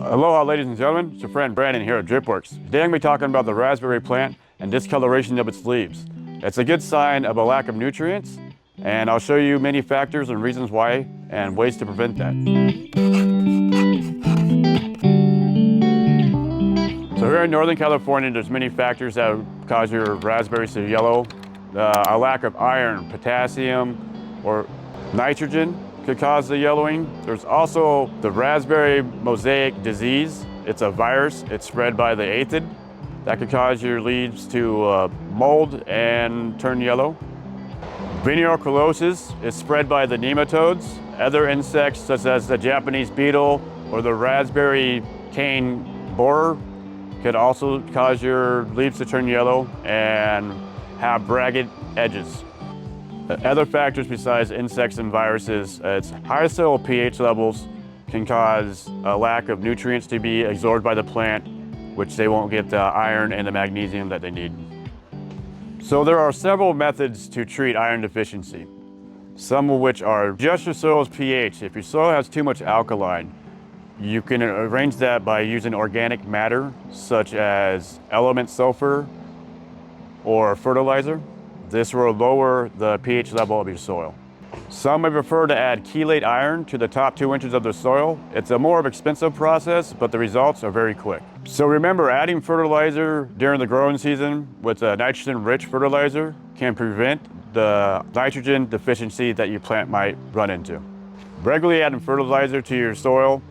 Aloha, ladies and gentlemen. It's your friend Brandon here at DripWorks. Today I'm going to be talking about the raspberry plant and discoloration of its leaves. It's a good sign of a lack of nutrients, and I'll show you many factors and reasons why and ways to prevent that. So here in Northern California, there's many factors that cause your raspberries to yellow. A lack of iron, potassium, or nitrogen could cause the yellowing. There's also the raspberry mosaic disease. It's a virus. It's spread by the aphid that could cause your leaves to mold and turn yellow. Venerochlosis is spread by the nematodes. Other insects such as the Japanese beetle or the raspberry cane borer could also cause your leaves to turn yellow and have ragged edges. Other factors besides insects and viruses, it's high soil pH levels can cause a lack of nutrients to be absorbed by the plant, which they won't get the iron and the magnesium that they need. So there are several methods to treat iron deficiency, some of which are adjust your soil's pH. If your soil has too much alkaline, you can arrange that by using organic matter such as element sulfur or fertilizer. This will lower the pH level of your soil. Some may prefer to add chelate iron to the top 2 inches of the soil. It's a more expensive process, but the results are very quick. So remember, adding fertilizer during the growing season with a nitrogen-rich fertilizer can prevent the nitrogen deficiency that your plant might run into. Regularly adding fertilizer to your soil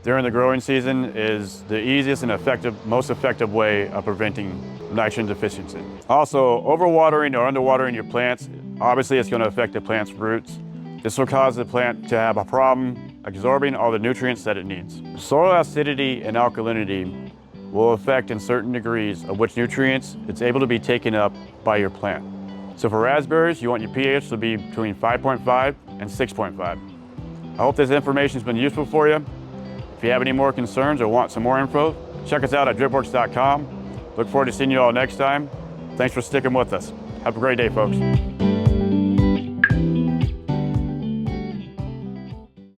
during the growing season is the easiest and most effective way of preventing nitrogen deficiency. Also, overwatering or underwatering your plants, obviously it's going to affect the plant's roots. This will cause the plant to have a problem absorbing all the nutrients that it needs. Soil acidity and alkalinity will affect in certain degrees of which nutrients it's able to be taken up by your plant. So for raspberries, you want your pH to be between 5.5 and 6.5. I hope this information has been useful for you. If you have any more concerns or want some more info, check us out at dripworks.com. Look forward to seeing you all next time. Thanks for sticking with us. Have a great day, folks.